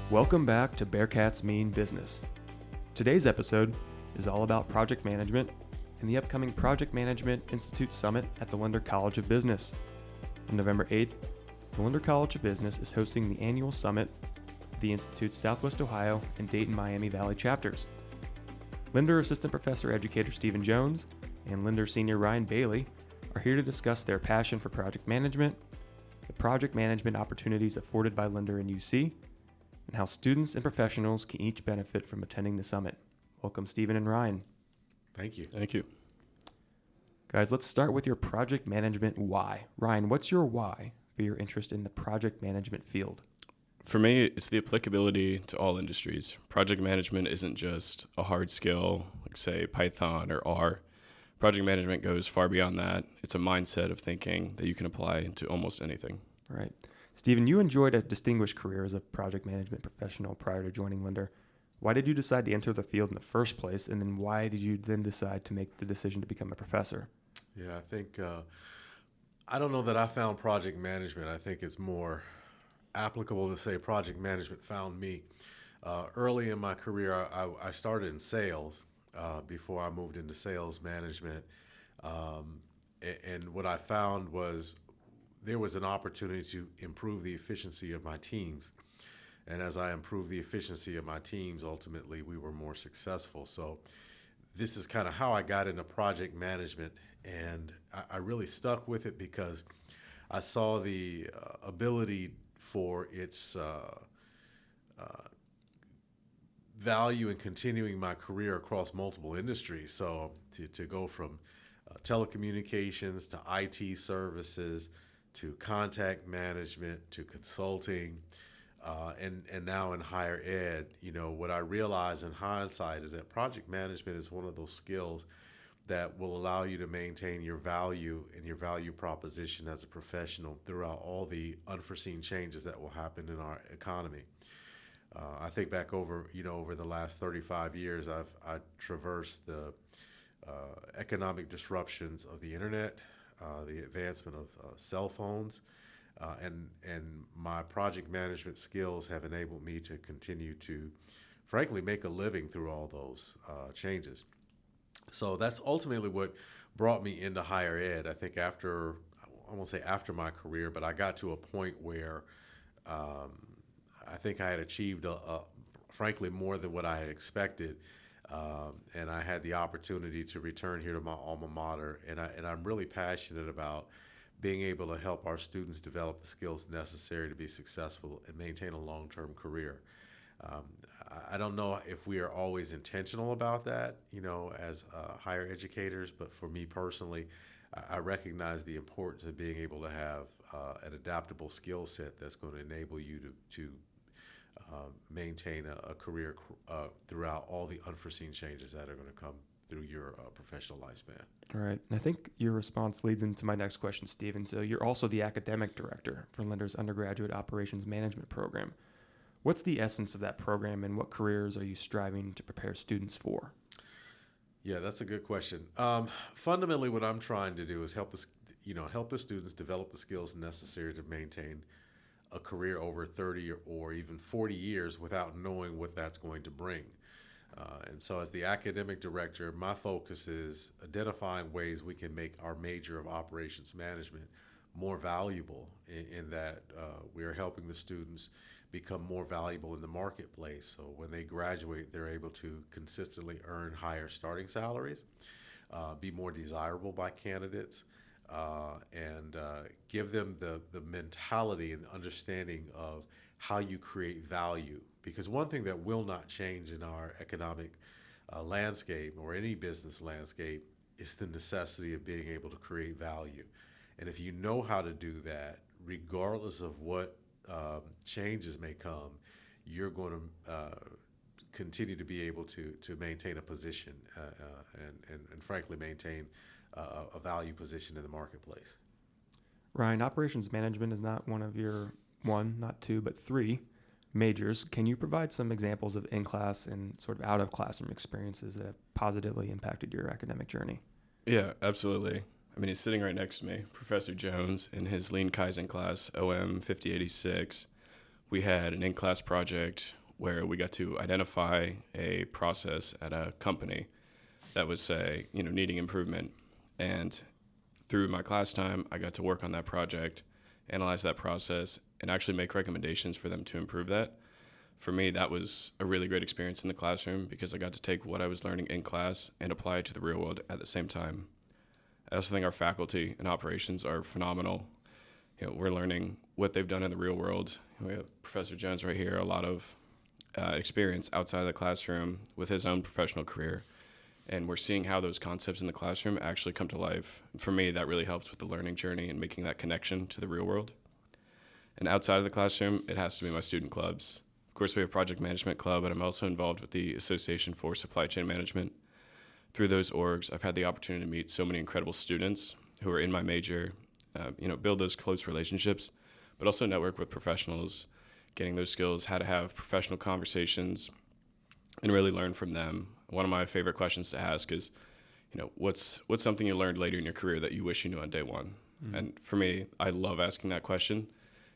Welcome back to Bearcats Mean Business. Today's episode is all about project management and the upcoming Project Management Institute Summit at the Lindner College of Business. On November 8th, the Lindner College of Business is hosting the annual summit of the Institute's Southwest Ohio and Dayton Miami Valley chapters. Lindner Assistant Professor-educator Steven Jones and Lindner Senior Ryan Baillie are here to discuss their passion for project management, the project management opportunities afforded by Lindner and UC, and how students and professionals can each benefit from attending the summit. Welcome, Steven and Ryan. Thank you. Thank you. Guys, let's start with your project management why. Ryan, what's your why for your interest in the project management field? For me, it's the applicability to all industries. Project management isn't just a hard skill, like say Python or R. Project management goes far beyond that. It's a mindset of thinking that you can apply to almost anything. All right. Steven, you enjoyed a distinguished career as a project management professional prior to joining Lindner. Why did you decide to enter the field in the first place, and then why did you then decide to make the decision to become a professor? Yeah, I think, I don't know that I found project management. I think it's more applicable to say project management found me. Early in my career, I started in sales before I moved into sales management. And what I found was there was an opportunity to improve the efficiency of my teams. And as I improved the efficiency of my teams, ultimately we were more successful. So this is kind of how I got into project management. And I really stuck with it because I saw the ability for its value in continuing my career across multiple industries. So to go from telecommunications to IT services to contact management to consulting and now in higher ed, you know, what I realize in hindsight is that project management is one of those skills that will allow you to maintain your value and your value proposition as a professional throughout all the unforeseen changes that will happen in our economy. I think back over the last 35 years, I've traversed the economic disruptions of the internet, the advancement of cell phones, and my project management skills have enabled me to continue to, frankly, make a living through all those changes. So that's ultimately what brought me into higher ed. I think I won't say after my career, but I got to a point where I think I had achieved, frankly, more than what I had expected. And I had the opportunity to return here to my alma mater. And I'm really passionate about being able to help our students develop the skills necessary to be successful and maintain a long-term career. I don't know if we are always intentional about that, as higher educators, but for me personally, I recognize the importance of being able to have an adaptable skill set that's going to enable you to maintain a career throughout all the unforeseen changes that are going to come through your professional lifespan. All right. And I think your response leads into my next question, Steven. So you're also the academic director for Lindner's undergraduate operations management program. What's the essence of that program, and what careers are you striving to prepare students for? Yeah, that's a good question. Fundamentally, what I'm trying to do is help the students develop the skills necessary to maintain a career over 30 or even 40 years without knowing what that's going to bring. And so as the academic director, my focus is identifying ways we can make our major of operations management more valuable in that we are helping the students become more valuable in the marketplace. So when they graduate, they're able to consistently earn higher starting salaries, be more desirable by candidates, and give them the mentality and understanding of how you create value. Because one thing that will not change in our economic landscape or any business landscape is the necessity of being able to create value. And if you know how to do that, regardless of what changes may come, you're going to continue to be able to maintain a position and frankly maintain a value position in the marketplace. Ryan, operations management is not one of your not two, but three majors. Can you provide some examples of in-class and sort of out-of-classroom experiences that have positively impacted your academic journey? Yeah, absolutely. I mean, he's sitting right next to me, Professor Jones, in his Lean Kaizen class, OM 5086. we had an in-class project where we got to identify a process at a company that was, say, needing improvement. And through my class time, I got to work on that project, analyze that process, and actually make recommendations for them to improve that. For me, that was a really great experience in the classroom because I got to take what I was learning in class and apply it to the real world at the same time. I also think our faculty and operations are phenomenal. We're learning what they've done in the real world. We have Professor Jones right here, a lot of experience outside of the classroom with his own professional career. And we're seeing how those concepts in the classroom actually come to life. And for me, that really helps with the learning journey and making that connection to the real world. And outside of the classroom, it has to be my student clubs. Of course, we have Project Management Club, but I'm also involved with the Association for Supply Chain Management. Through those orgs, I've had the opportunity to meet so many incredible students who are in my major, build those close relationships, but also network with professionals, getting those skills, how to have professional conversations, and really learn from them. One of my favorite questions to ask is, what's something you learned later in your career that you wish you knew on day one? Mm-hmm. And for me, I love asking that question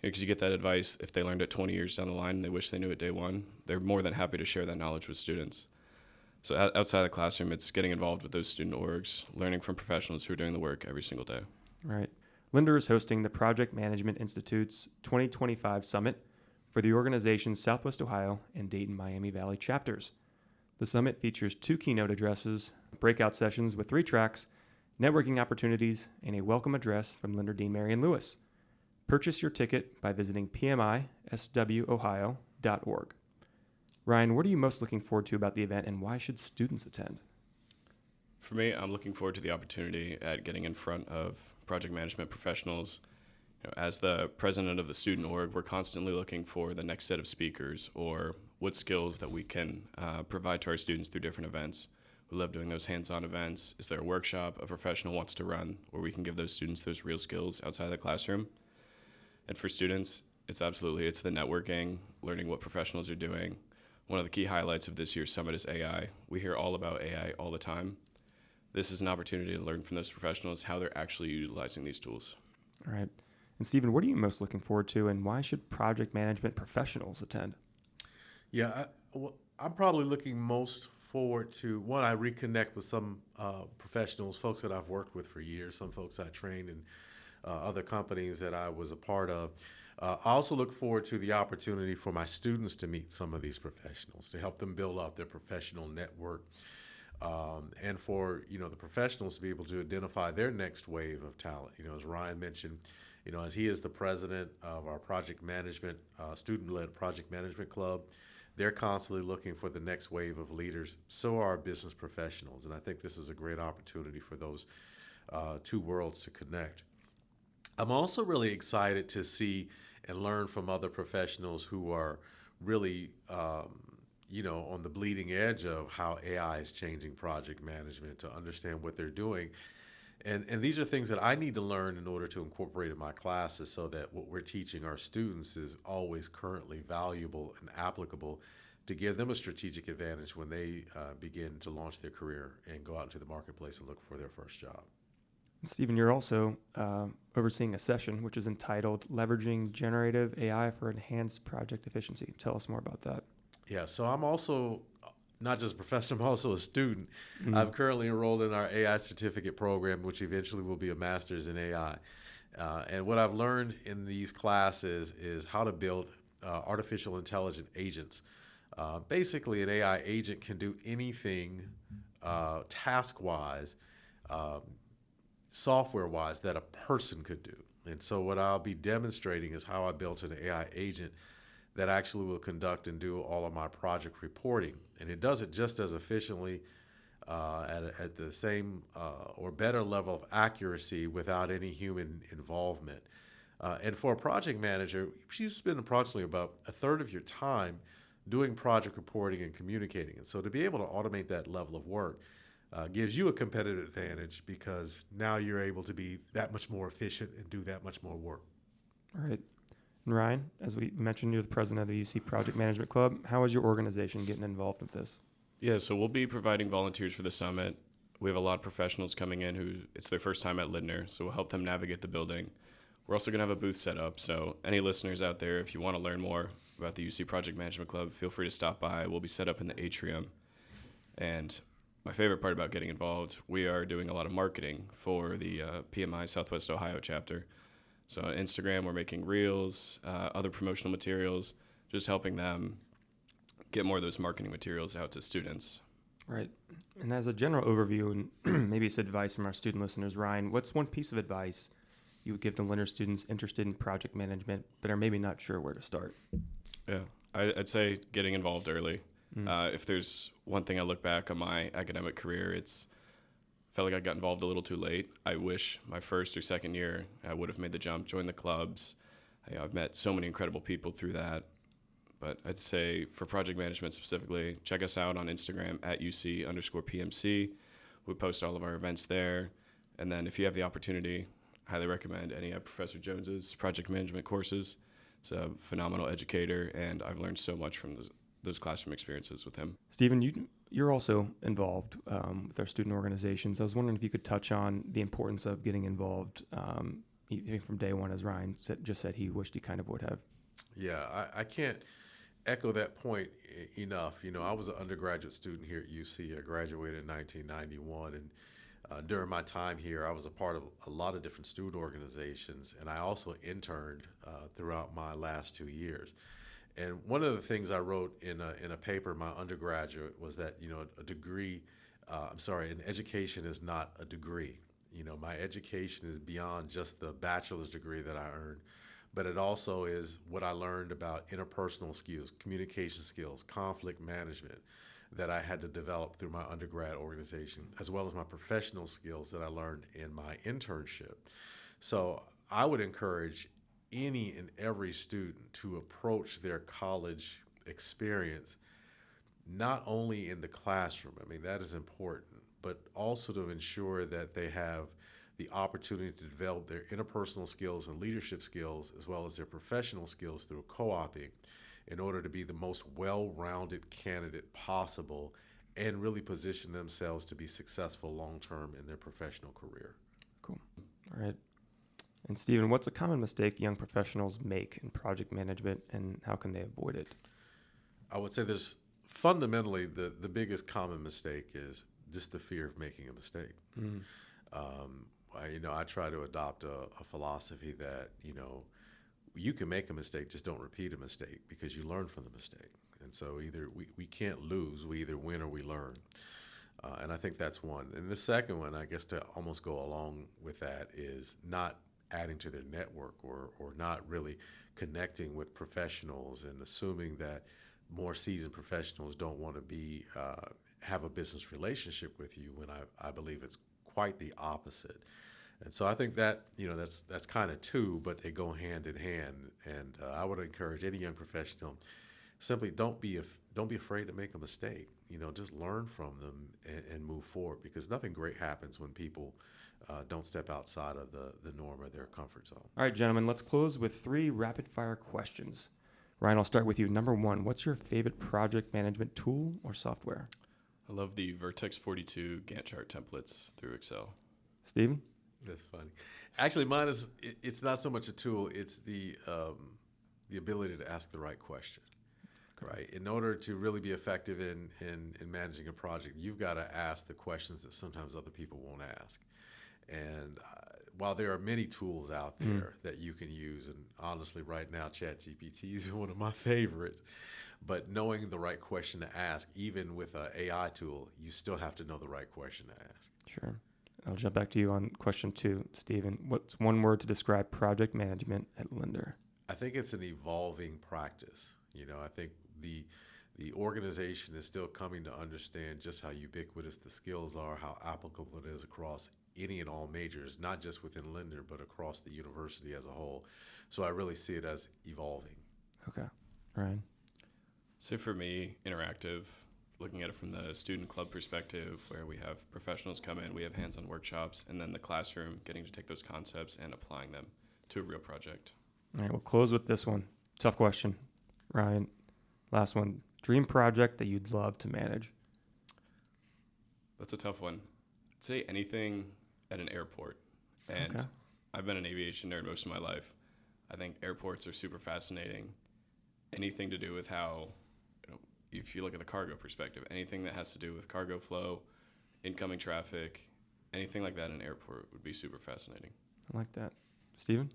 because you get that advice. If they learned it 20 years down the line and they wish they knew it day one, they're more than happy to share that knowledge with students. So outside the classroom, it's getting involved with those student orgs, learning from professionals who are doing the work every single day. Right. Lindner is hosting the Project Management Institute's 2025 Summit for the organization's Southwest Ohio and Dayton Miami Valley chapters. The summit features 2 keynote addresses, breakout sessions with 3 tracks, networking opportunities, and a welcome address from Lindner Dean Marion Lewis. Purchase your ticket by visiting pmiswohio.org. Ryan, what are you most looking forward to about the event, and why should students attend? For me, I'm looking forward to the opportunity at getting in front of project management professionals. As the president of the student org, we're constantly looking for the next set of speakers or what skills that we can provide to our students through different events. We love doing those hands-on events. Is there a workshop a professional wants to run where we can give those students those real skills outside of the classroom? And for students, it's the networking, learning what professionals are doing. One of the key highlights of this year's summit is AI. We hear all about AI all the time. This is an opportunity to learn from those professionals how they're actually utilizing these tools. All right. And Steven, what are you most looking forward to, and why should project management professionals attend? Yeah, I'm probably looking most forward to, one, I reconnect with some professionals, folks that I've worked with for years, some folks I trained in other companies that I was a part of. I also look forward to the opportunity for my students to meet some of these professionals, to help them build out their professional network, and for the professionals to be able to identify their next wave of talent. As Ryan mentioned, as he is the president of our project management, student-led project management club, they're constantly looking for the next wave of leaders. So are our business professionals, and I think this is a great opportunity for those 2 worlds to connect. I'm also really excited to see and learn from other professionals who are really, on the bleeding edge of how AI is changing project management, to understand what they're doing. And these are things that I need to learn in order to incorporate in my classes so that what we're teaching our students is always currently valuable and applicable to give them a strategic advantage when they begin to launch their career and go out into the marketplace and look for their first job. Steven, you're also overseeing a session which is entitled Leveraging Generative AI for Enhanced Project Efficiency. Tell us more about that. Yeah, so I'm also not just a professor, I'm also a student. Mm-hmm. I'm currently enrolled in our AI certificate program, which eventually will be a master's in AI. And what I've learned in these classes is how to build artificial intelligent agents. Basically, an AI agent can do anything task-wise, software-wise, that a person could do. And so what I'll be demonstrating is how I built an AI agent that actually will conduct and do all of my project reporting. And it does it just as efficiently at the same or better level of accuracy without any human involvement. And for a project manager, you spend approximately about a third of your time doing project reporting and communicating. And so to be able to automate that level of work gives you a competitive advantage because now you're able to be that much more efficient and do that much more work. All right. And Ryan, as we mentioned, you're the president of the UC Project Management Club. How is your organization getting involved with this? Yeah, so we'll be providing volunteers for the summit. We have a lot of professionals coming in who it's their first time at Lindner, so we'll help them navigate the building. We're also going to have a booth set up. So any listeners out there, if you want to learn more about the UC Project Management Club, feel free to stop by. We'll be set up in the atrium. And my favorite part about getting involved, we are doing a lot of marketing for the PMI Southwest Ohio chapter. So on Instagram, we're making reels, other promotional materials, just helping them get more of those marketing materials out to students. Right. And as a general overview, and maybe it's advice from our student listeners, Ryan, what's one piece of advice you would give to Lindner students interested in project management but are maybe not sure where to start? Yeah, I'd say getting involved early. If there's one thing I look back on my academic career, felt like I got involved a little too late. I wish my first or second year I would have made the jump, joined the clubs. I've met so many incredible people through that. But I'd say for project management specifically, check us out on Instagram at UC_PMC. We post all of our events there. And then if you have the opportunity, highly recommend any of Professor Jones's project management courses. He's a phenomenal educator, and I've learned so much from those classroom experiences with him. Steven, you're also involved with our student organizations. I was wondering if you could touch on the importance of getting involved from day one, as Ryan just said he wished he kind of would have. Yeah, I can't echo that point enough. I was an undergraduate student here at UC. I graduated in 1991, and during my time here, I was a part of a lot of different student organizations, and I also interned throughout my last 2 years. And one of the things I wrote in a paper in my undergraduate was that an education is not a degree. My education is beyond just the bachelor's degree that I earned, but it also is what I learned about interpersonal skills, communication skills, conflict management that I had to develop through my undergrad organization, as well as my professional skills that I learned in my internship. So I would encourage any and every student to approach their college experience not only in the classroom, that is important, but also to ensure that they have the opportunity to develop their interpersonal skills and leadership skills, as well as their professional skills through co-oping, in order to be the most well-rounded candidate possible and really position themselves to be successful long-term in their professional career. Cool. All right. And Steven, what's a common mistake young professionals make in project management, and how can they avoid it? I would say there's fundamentally the biggest common mistake is just the fear of making a mistake. I try to adopt a philosophy that, you can make a mistake, just don't repeat a mistake, because you learn from the mistake. And so either we can't lose, we either win or we learn. And I think that's one. And the second one, I guess, to almost go along with that is not adding to their network or not really connecting with professionals and assuming that more seasoned professionals don't want to have a business relationship with you, when I believe it's quite the opposite. And so I think that, that's kind of two, but they go hand in hand. And I would encourage any young professional, simply don't be afraid to make a mistake. Just learn from them and move forward, because nothing great happens when people don't step outside of the norm or their comfort zone. All right, gentlemen, let's close with 3 rapid-fire questions. Ryan, I'll start with you. Number 1, what's your favorite project management tool or software? I love the Vertex 42 Gantt chart templates through Excel. Steven? That's funny. Actually, mine is, it's not so much a tool, it's the ability to ask the right question. Right. In order to really be effective in managing a project, you've got to ask the questions that sometimes other people won't ask. And while there are many tools out there that you can use, and honestly, right now, ChatGPT is one of my favorites, but knowing the right question to ask, even with an AI tool, you still have to know the right question to ask. Sure. I'll jump back to you on question 2, Steven. What's one word to describe project management at Lindner? I think it's an evolving practice. I think the organization is still coming to understand just how ubiquitous the skills are, how applicable it is across any and all majors, not just within Lindner, but across the university as a whole. So I really see it as evolving. Okay. Ryan? So for me, interactive, looking at it from the student club perspective, where we have professionals come in, we have hands-on workshops, and then the classroom, getting to take those concepts and applying them to a real project. All right, we'll close with this one. Tough question. Ryan, last one. Dream project that you'd love to manage? That's a tough one. I'd say anything at an airport. And I've been an aviation nerd most of my life. I think airports are super fascinating. Anything to do with how, if you look at the cargo perspective, anything that has to do with cargo flow, incoming traffic, anything like that in an airport would be super fascinating. I like that. Steven?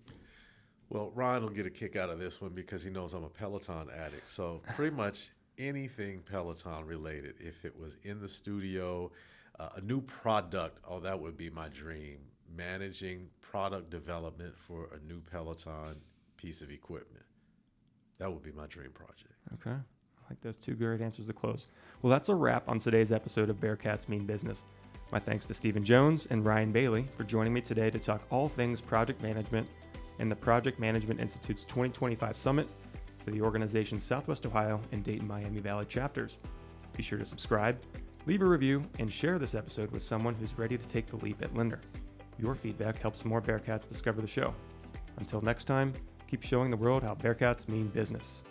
Well, Ryan will get a kick out of this one because he knows I'm a Peloton addict. So pretty much anything Peloton related, if it was in the studio, a new product, that would be my dream. Managing product development for a new Peloton piece of equipment. That would be my dream project. Okay. I like those two great answers to close. Well, that's a wrap on today's episode of Bearcats Mean Business. My thanks to Steven Jones and Ryan Baillie for joining me today to talk all things project management and the Project Management Institute's 2025 Summit for the organization's Southwest Ohio and Dayton Miami Valley chapters. Be sure to subscribe, leave a review, and share this episode with someone who's ready to take the leap at Lindner. Your feedback helps more Bearcats discover the show. Until next time, keep showing the world how Bearcats mean business.